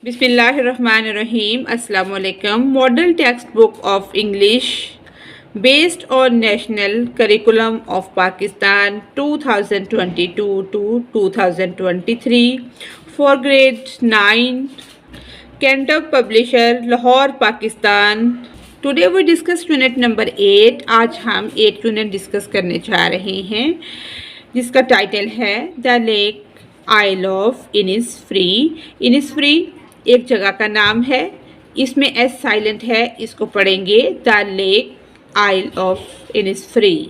Bismillahirrahmanirrahim. Assalamu alaikum. Model textbook of English based on National Curriculum of Pakistan 2022 to 2023 for grade 9. Kentuck Publisher, Lahore, Pakistan. Today we discuss unit number 8. आज हम 8 unit discuss करने जा रहे हैं जिसका title है the lake isle of Innisfree. Innisfree एक जगह का नाम है, इसमें एस साइलेंट है, इसको पढ़ेंगे the lake isle of Innisfree.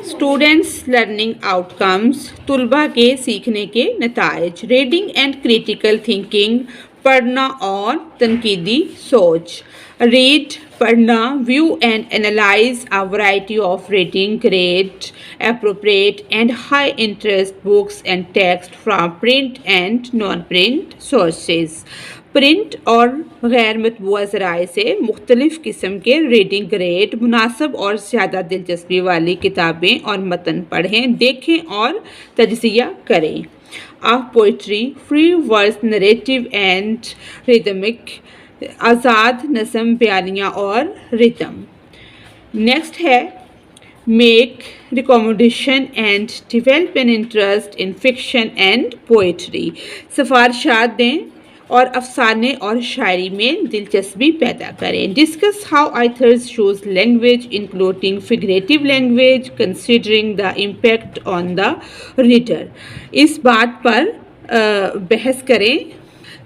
Students learning outcomes, तुलबा के सीखने के नताइज. रीडिंग एंड क्रिटिकल थिंकिंग, पढ़ना और तनकीदी सोच. रीड पढ़ना, view and analyse a variety of reading grade appropriate and high interest books and text from print and non-print sources. Print और गैर मतबूआ ज़राए से मुख्तलिफ़ किस्म के रीडिंग ग्रेड, मुनासिब और ज़्यादा दिलचस्पी वाली किताबें और मतन पढ़ें, देखें और तज्ज़िया करें. Of poetry, free verse, narrative and rhythmic, आज़ाद नज़म, बयानिया और रिदम. नेक्स्ट है make recommendation and develop an interest in fiction and poetry. सिफारिशात दें और अफसाने और शायरी में दिलचस्पी पैदा करें. Discuss how authors choose language including figurative language considering the impact on the reader. इस बात पर बहस करें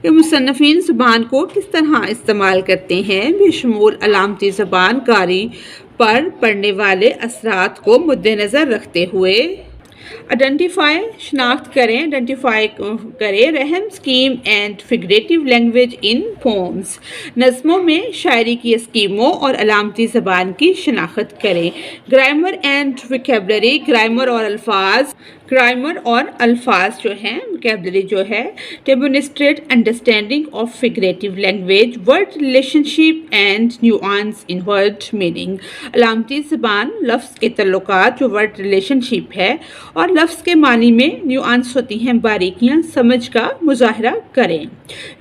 कि मुसन्निफ़ीन ज़ुबान को किस तरह इस्तेमाल करते हैं, बेशमूल अलामती ज़बान कारी पर पढ़ने वाले असरात को मद्देनज़र रखते हुए. आइडेंटिफाई शनाख्त करें, आइडेंटिफाई करें rhyme scheme and figurative language in poems. नज़्मों में शायरी की स्कीमों और अलामती ज़बान की शनाख्त करें. ग्रामर एंड वोकैबुलरी, ग्रामर और अल्फाज जो हैं, वोकैबुलरी जो है. Demonstrate understanding of figurative language, word relationship and nuance in word meaning. अलामती ज़बान लफ्ज़ के तल्लुकात जो वर्ड रिलेशनशिप है और लफ्ज़ के मानी में न्यूआंस होती हैं, बारीकियां समझ का मुजाहरा करें.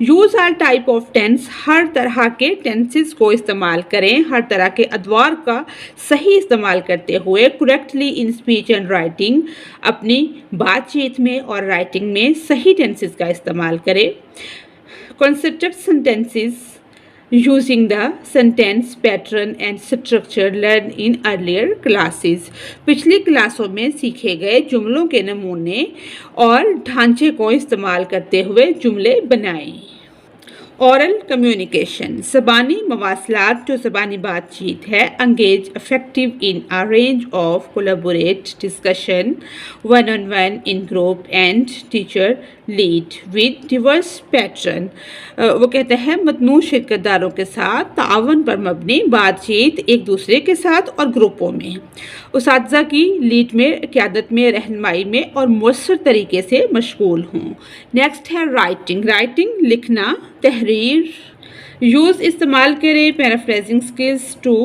Use all type of tense, हर तरह के टेंसेस को इस्तेमाल करें, हर तरह के अदवार का सही इस्तेमाल करते हुए. Correctly in speech and writing, अपनी बातचीत में और राइटिंग में सही टेंसेस का इस्तेमाल करें. Constructive sentences using the sentence pattern and structure learned in earlier classes. पिछली क्लासों में सीखे गए जुमलों के नमूने और ढांचे को इस्तेमाल करते हुए जुमले बनाएं. औरल कम्युनिकेशन, ज़बानी मवासलात जो ज़बानी बातचीत है. Engage effective in a range of collaborate discussion one on one in group and teacher lead with diverse pattern. वो कहते हैं मतनू शिरकतदारों के साथ तावन पर मबनी बातचीत एक दूसरे के साथ और ग्रुपों में. उसातिज़ा की लीड में, क़यादत में, रहनुमाई में और मौसर तरीके से मशगूल हों. नेक्स्ट है राइटिंग. राइटिंग लिखना, तहरीर. यूज़ इस्तेमाल करें paraphrasing skills to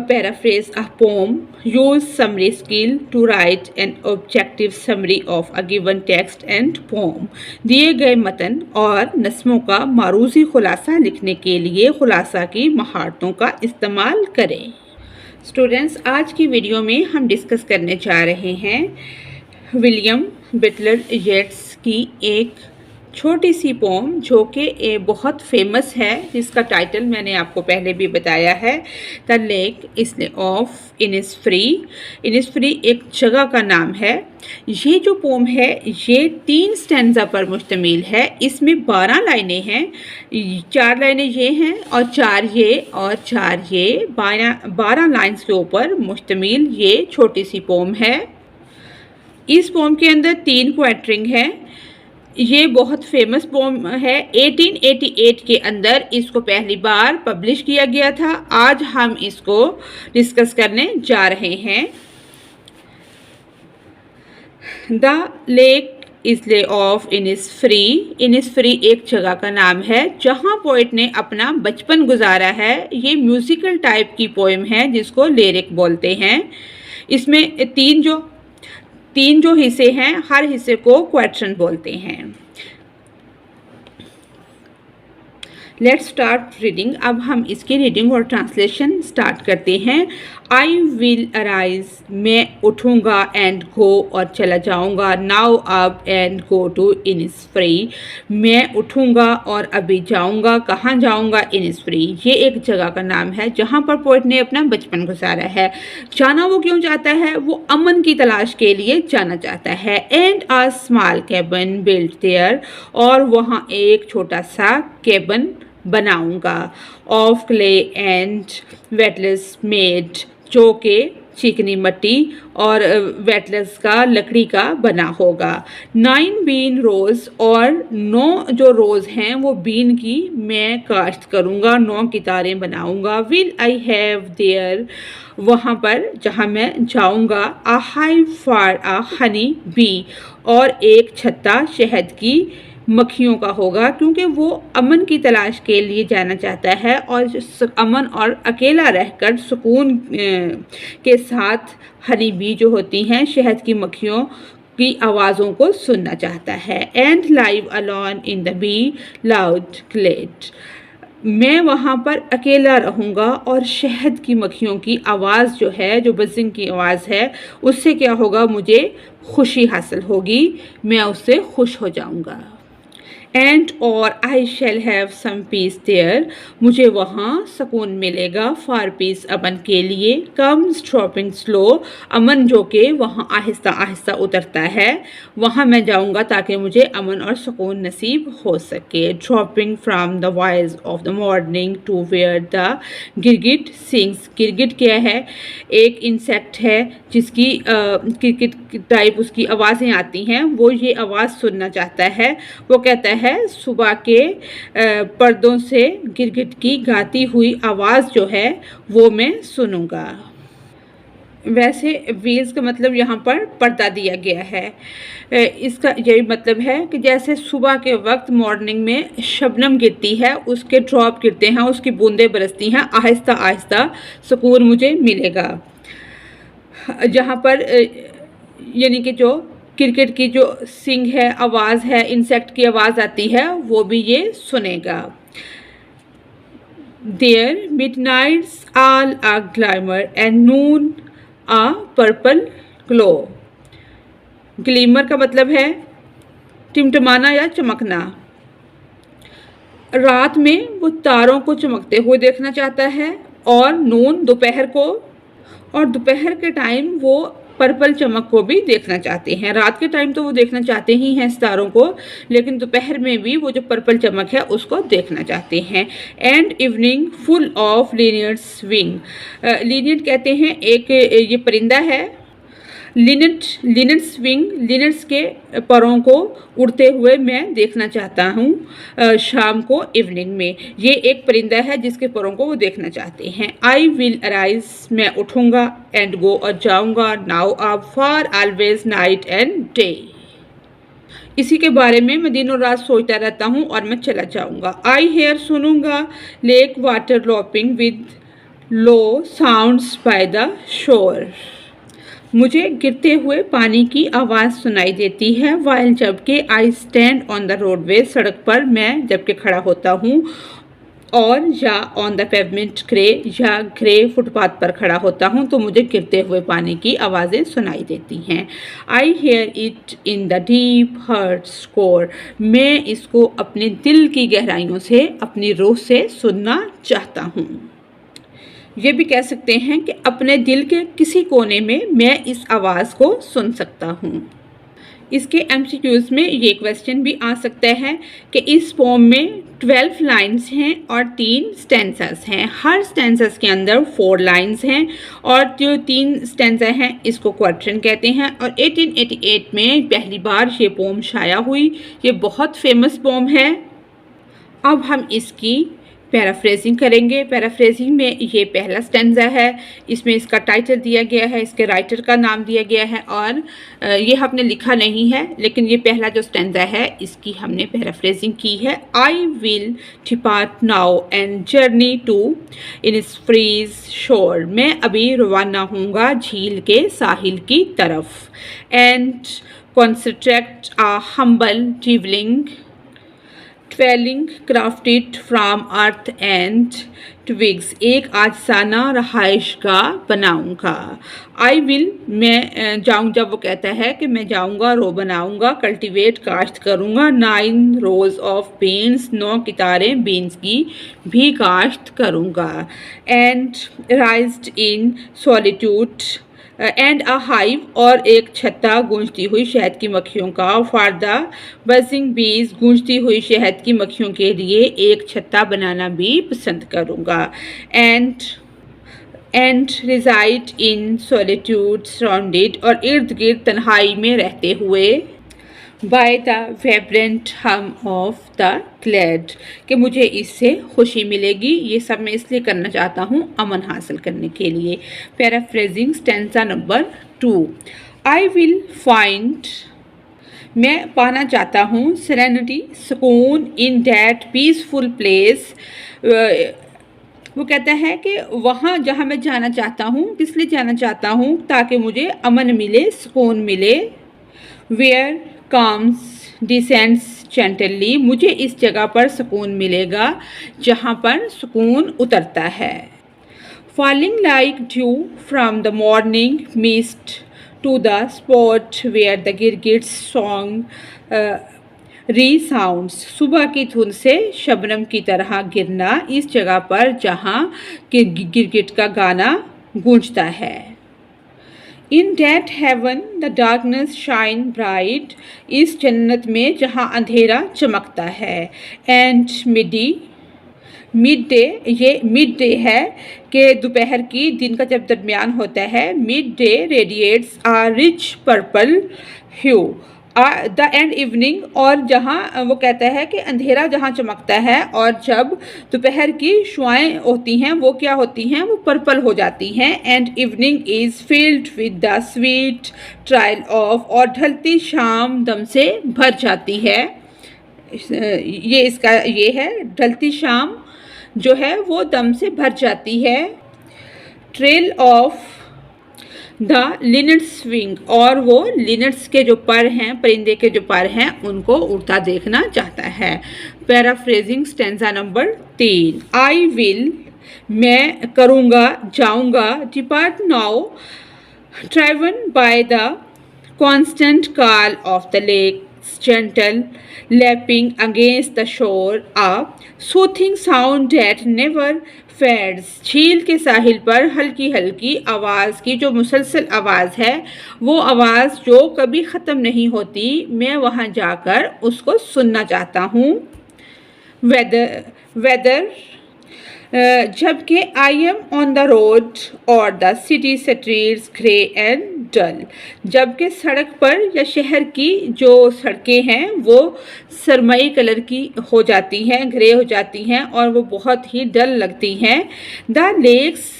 paraphrase a poem. Use summary skill to write an objective summary of a given text and poem. दिए गए मतन और नस्मों का मारूज़ी खुलासा लिखने के लिए खुलासा की महारतों का इस्तेमाल करें. स्टूडेंट्स, आज की वीडियो में हम डिस्कस करने जा रहे हैं विलियम बटलर येट्स की एक छोटी सी पोम जो कि बहुत फेमस है, जिसका टाइटल मैंने आपको पहले भी बताया है, द लेक इसने ऑफ इनिसफ्री. इनिसफ्री एक जगह का नाम है. ये जो पोम है ये 3 स्टैंजा पर मुश्तमिल है. इसमें 12 लाइनें हैं. 4 लाइनें ये हैं और 4 ये और 4 ये. 12 लाइन्स के ऊपर मुश्तमिल ये छोटी सी पोम है. इस पोम के अंदर 3 क्वार्टरिंग है. ये बहुत फेमस पोम है. 1888 के अंदर इसको पहली बार पब्लिश किया गया था. आज हम इसको डिस्कस करने जा रहे हैं. The lake isle of Innisfree. Innisfree एक जगह का नाम है जहाँ पोइट ने अपना बचपन गुजारा है. ये म्यूज़िकल टाइप की पोएम है जिसको लिरिक बोलते हैं. इसमें तीन जो हिस्से हैं, हर हिस्से को क्वेश्चन बोलते हैं. Let's start reading. अब हम इसकी रीडिंग और ट्रांसलेशन स्टार्ट करते हैं। आई विल अराइज, मैं उठूँगा, एंड गो और चला जाऊँगा, नाउ अब एंड गो टू इनिसफ्री, मैं उठूँगा और अभी जाऊँगा, कहाँ जाऊँगा, इनिसफ्री, ये एक जगह का नाम है जहाँ पर पोइट ने अपना बचपन गुजारा है। जाना वो क्यों चाहता है? वो अमन की तलाश के लिए जाना चाहता है। And a small cabin built there, और वहाँ एक छोटा सा केबिन बनाऊंगा, of clay and wattles made, जो के चिकनी मिट्टी और वेटलेस का लकड़ी का बना होगा। 9 बीन रोज, और 9 जो रोज हैं वो बीन की मैं काश्त करूँगा, 9 कितारें बनाऊँगा। विल आई हैव देयर, वहाँ पर जहाँ मैं जाऊँगा, a hive for a honey bee, और एक छत्ता शहद की मक्खियों का होगा, क्योंकि वो अमन की तलाश के लिए जाना चाहता है और अमन और अकेला रहकर सुकून के साथ हनी बी जो होती हैं शहद की मक्खियों की आवाज़ों को सुनना चाहता है। And live alone in the bee loud glade, मैं वहाँ पर अकेला रहूँगा और शहद की मक्खियों की आवाज़ जो है, जो बजिंग की आवाज़ है, उससे क्या होगा, मुझे खुशी हासिल होगी, मैं उससे खुश हो जाऊँगा। एंड और I shall have some peace there, मुझे वहाँ सुकून मिलेगा, फॉर पीस अमन के लिए, कम्स ड्रॉपिंग स्लो, अमन जो कि वहाँ आहिस्ता आहिस्ता उतरता है, वहाँ मैं जाऊँगा ताकि मुझे अमन और सुकून नसीब हो सके। Dropping from the voice of the morning to where the गिरगिट सिंग्स, गिरगिट क्या है? एक इंसेक्ट है जिसकी क्रिकेट टाइप उसकी आवाज़ें आती हैं, वो ये आवाज़ सुनना चाहता है। वो कहता है सुबह के पर्दों से गिरगिट की गाती हुई आवाज़ जो है वो मैं सुनूंगा। वैसे वेज का मतलब यहाँ पर पर्दा दिया गया है। इसका यही मतलब है कि जैसे सुबह के वक्त मॉर्निंग में शबनम गिरती है, उसके ड्रॉप गिरते हैं, उसकी बूंदें बरसती हैं, आहिस्ता आहिस्ता सुकून मुझे मिलेगा। जहाँ पर यानी कि जो क्रिकेट की जो सिंग है, आवाज़ है, इंसेक्ट की आवाज़ आती है, वो भी ये सुनेगा। There midnight's all a glimmer and noon a purple glow, glimmer का मतलब है टिमटिमाना या चमकना। रात में वो तारों को चमकते हुए देखना चाहता है, और नून दोपहर को, और दोपहर के टाइम वो पर्पल चमक को भी देखना चाहते हैं। रात के टाइम तो वो देखना चाहते ही हैं सितारों को, लेकिन दोपहर में भी वो जो पर्पल चमक है उसको देखना चाहते हैं। And evening full of linnet's wings, linnet कहते हैं एक ये परिंदा है। लिनट्स विंग, लिनट्स के परों को उड़ते हुए मैं देखना चाहता हूँ शाम को, इवनिंग में। ये एक परिंदा है जिसके परों को वो देखना चाहते हैं। आई विल अराइज, मैं उठूँगा, एंड गो और जाऊँगा, नाउ अब, for always night and day, इसी के बारे में मैं दिनों रात सोचता रहता हूँ और मैं चला जाऊँगा। आई हेयर, सुनूंगा, lake water lapping with low sounds by the shore, मुझे गिरते हुए पानी की आवाज़ सुनाई देती है। वाइल, जबकि I stand on the roadway, सड़क पर मैं जबकि खड़ा होता हूँ, और या ऑन द पेवमेंट ग्रे, या ग्रे फुटपाथ पर खड़ा होता हूँ, तो मुझे गिरते हुए पानी की आवाज़ें सुनाई देती हैं। I hear it in the deep heart's core, मैं इसको अपने दिल की गहराइयों से, अपनी रूह से सुनना चाहता हूँ। ये भी कह सकते हैं कि अपने दिल के किसी कोने में मैं इस आवाज़ को सुन सकता हूँ। इसके एमसीक्यूज़ में ये क्वेश्चन भी आ सकता है कि इस पोम में 12 लाइन्स हैं और 3 स्टेंसस हैं। हर स्टेंसस के अंदर 4 लाइन्स हैं, और जो 3 स्टेंसा हैं इसको क्वार्टरन कहते हैं। और 1888 में पहली बार ये पोम शाया हुई। ये बहुत फेमस पोम है। अब हम इसकी पैराफ्रेजिंग करेंगे। पैराफ्रेजिंग में ये पहला स्टेंजा है, इसमें इसका टाइटल दिया गया है, इसके राइटर का नाम दिया गया है, और ये हमने लिखा नहीं है, लेकिन ये पहला जो स्टेंजा है इसकी हमने पैराफ्रेजिंग की है। I will depart now and journey to Innisfree's shore, मैं अभी रवाना होऊंगा झील के साहिल की तरफ। And construct a humble travelling dwelling crafted from earth and twigs, एक आजसाना रहायशगाह बनाऊंगा। आई विल, मैं जाऊँ, जब वो कहता है कि मैं जाऊंगा, रो बनाऊंगा, कल्टीवेट काश्त करूंगा, 9 rows ऑफ बीन्स, 9 कितारें बीन्स की भी काश्त करूंगा। And राइज्ड in solitude, and a hive, और एक छत्ता गूंजती हुई शहद की मक्खियों का, फॉर द बजिंग बीज, गूंजती हुई शहद की मक्खियों के लिए एक छत्ता बनाना भी पसंद करूँगा। And resided in solitude surrounded, और इर्द गिर्द तन्हाई में रहते हुए, by the vibrant hum of the glade, कि मुझे इससे खुशी मिलेगी। ये सब मैं इसलिए करना चाहता हूँ अमन हासिल करने के लिए। Paraphrasing stanza number 2, I will find, मैं पाना चाहता हूँ, सेरेनिटी, सुकून, इन दैट पीसफुल प्लेस, वो कहता है कि वहाँ जहाँ मैं जाना चाहता हूँ, किस लिए जाना चाहता हूँ, ताकि मुझे अमन मिले, सुकून मिले। वेयर कम्स डिसेंट्स जेंटली, मुझे इस जगह पर सुकून मिलेगा जहाँ पर सुकून उतरता है। Falling like dew from the morning mist to the spot where the गिरगिट्स सॉन्ग रीसाउंड्स, सुबह की धुन से शबनम की तरह गिरना इस जगह पर जहाँ गिरगिट का गाना गूंजता है। In that heaven the darkness shine bright, इस जन्नत में जहाँ अंधेरा चमकता है। एंड मिड डे, ये मिड डे है कि दोपहर की, दिन का जब दरमियान होता है। Mid day radiates a rich purple hue the end evening, और जहाँ वो कहता है कि अंधेरा जहाँ चमकता है और जब दोपहर की शुआएं होती हैं वो क्या होती हैं, वो पर्पल हो जाती हैं। And evening is filled with the sweet trial of, और ढलती शाम दम से भर जाती है। ये इसका ये है, ढलती शाम जो है वो दम से भर जाती है। ट्रेल ऑफ द लिनट्स विंग, और वो लिनट्स के जो पर हैं, परिंदे के जो पर हैं, उनको उड़ता देखना चाहता है। Paraphrasing stanza number 3, I will, मैं करूँगा, जाऊँगा, depart now, driven by the constant call of the lake, gentle lapping against the shore, a soothing sound that never fades, झील के साहिल पर हल्की हल्की आवाज़ की जो मुसलसल आवाज़ है, वो आवाज़ जो कभी ख़त्म नहीं होती, मैं वहाँ जाकर उसको सुनना चाहता हूँ। वेदर जबकि I am on the road और the city streets grey and dull, जबकि सड़क पर या शहर की जो सड़कें हैं वो सरमई कलर की हो जाती हैं, ग्रे हो जाती हैं और वो बहुत ही डल लगती हैं। द लेक्स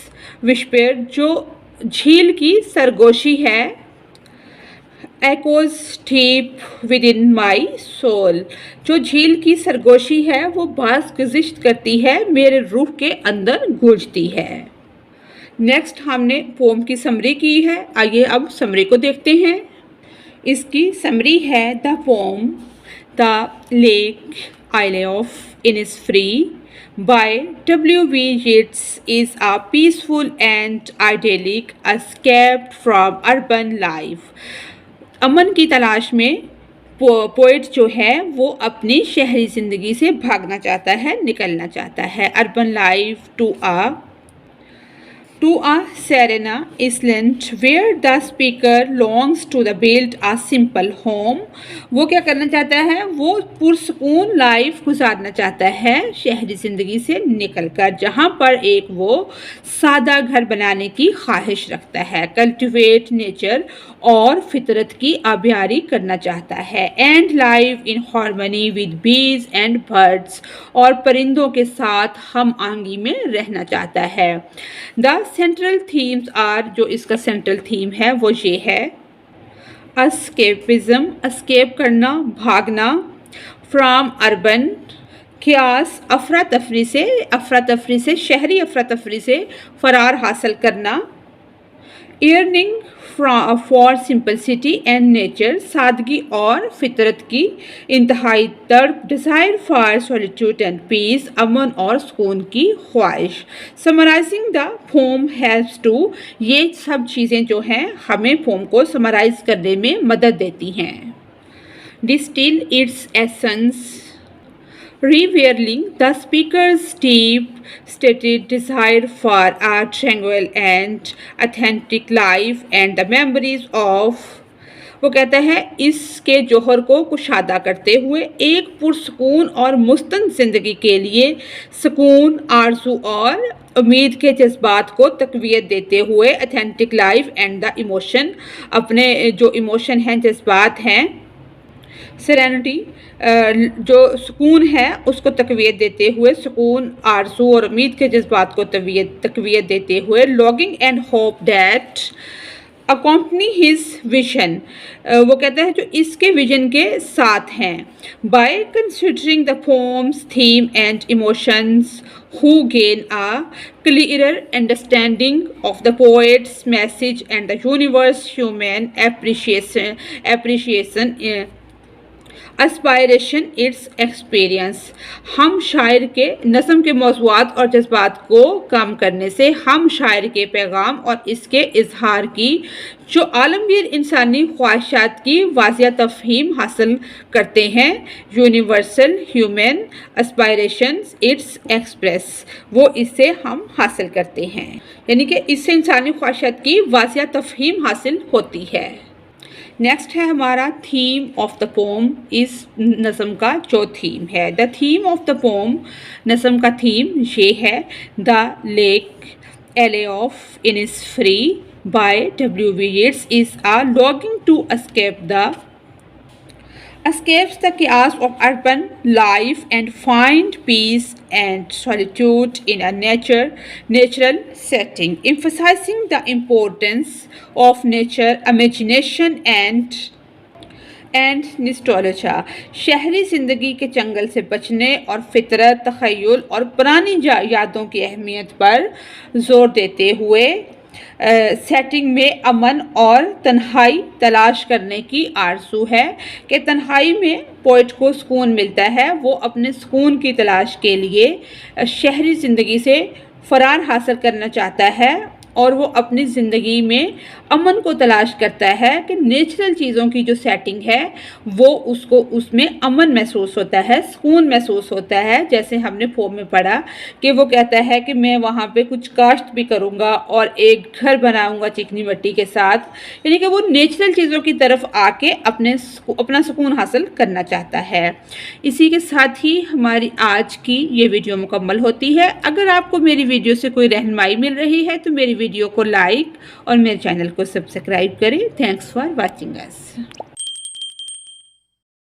विस्पर, जो झील की सरगोशी है, echoes deep within my soul, जो झील की सरगोशी है वो बास गुज़िश्त करती है, मेरे रूह के अंदर गूंजती है। नेक्स्ट हमने पोम की समरी की है, आइए अब समरी को देखते हैं। इसकी समरी है द पोम द लेक आइले of Innisfree by W.B. Yeats is a peaceful and idyllic escape from urban life. अमन की तलाश में पोइट जो है वो अपनी शहरी ज़िंदगी से भागना चाहता है, निकलना चाहता है। Urban life to a serene island where the speaker longs to build a simple home, वो क्या करना चाहता है, वो पुरसकून लाइफ गुजारना चाहता है शहरी ज़िंदगी से निकलकर, जहाँ पर एक वो सादा घर बनाने की ख्वाहिश रखता है। कल्टिवेट नेचर, और फितरत की आबियारी करना चाहता है। And live in harmony with बीज एंड बर्ड्स, और परिंदों के साथ हम आहंगी में रहना चाहता है। द सेंट्रल थीम्स आर, जो इसका सेंट्रल थीम है वो ये है, एस्केपिज्म, एस्केप करना, भागना, फ्रॉम अर्बन क्यास, अफरा तफरी से शहरी अफरा तफरी से फरार हासिल करना, yearning for simplicity and nature, सादगी और फितरत की इंतहाई तड़प, desire for solitude and peace, अमन और सुकून की ख्वाहिश। Summarising the poem helps to, ये सब चीज़ें जो हैं हमें पोम को समराइज करने में मदद देती हैं। Distil its essence, revealing the speaker's deep-stated desire for a tranquil and authentic life and the memories of, वो कहता है इसके जौहर को कुशादा करते हुए एक पुरसकून और मुस्तन ज़िंदगी के लिए सुकून, आरज़ू और उम्मीद के जज्बात को तक़वियत देते हुए authentic life and the emotion, अपने जो इमोशन हैं, जज्बात हैं, सेरेनिटी जो सुकून है उसको तक़वियत देते हुए, सुकून, आरज़ू और उम्मीद के जज्बात को तक़वियत देते हुए, logging and hope that अकॉम्पनी his vision, वो कहता है जो इसके विजन के साथ हैं। By considering the poems theme and emotions who gain a clearer understanding of the poet's message and the universe human appreciation aspiration it's experience. हम शायर के नज़म के मौज़ूआत और जज्बात को कम करने से हम शायर के पैगाम और इसके इजहार की जो आलमगीर इंसानी ख्वाहिशात की वाज़िया तफ़हीम हासिल करते हैं। Universal human aspirations it's express, वो इससे हम हासिल करते हैं, यानी कि इससे इंसानी ख्वाहिशात की वाज़िया तफ़हीम हासिल होती है। नेक्स्ट है हमारा थीम ऑफ द पोम, इस नज़म का जो थीम है। The theme of the poem, नज़म का थीम ये है, the lake isle of Innisfree by W.B. Yeats is a longing to escapes the chaos of urban life and find peace and solitude in a natural setting, emphasizing the importance of nature, imagination and nostalgia। शहरी ज़िंदगी के जंगल से बचने और फितरत, तख़य्युल और पुरानी यादों की अहमियत पर जोर देते हुए सेटिंग में अमन और तन्हाई तलाश करने की आरज़ू है कि तन्हाई में पोइट को सुकून मिलता है। वो अपने सुकून की तलाश के लिए शहरी ज़िंदगी से फ़रार हासिल करना चाहता है और वो अपनी ज़िंदगी में अमन को तलाश करता है कि नेचुरल चीज़ों की जो सेटिंग है वो उसको उसमें अमन महसूस होता है, सुकून महसूस होता है। जैसे हमने पोम में पढ़ा कि वो कहता है कि मैं वहाँ पे कुछ काश्त भी करूँगा और एक घर बनाऊँगा चिकनी मिट्टी के साथ, यानी कि वो नेचुरल चीज़ों की तरफ आके अपना सुकून हासिल करना चाहता है। इसी के साथ ही हमारी आज की ये वीडियो मुकम्मल होती है। अगर आपको मेरी वीडियो से कोई रहनुमाई मिल रही है तो मेरी वीडियो को लाइक और मेरे चैनल को सब्सक्राइब करें। Thanks for watching us.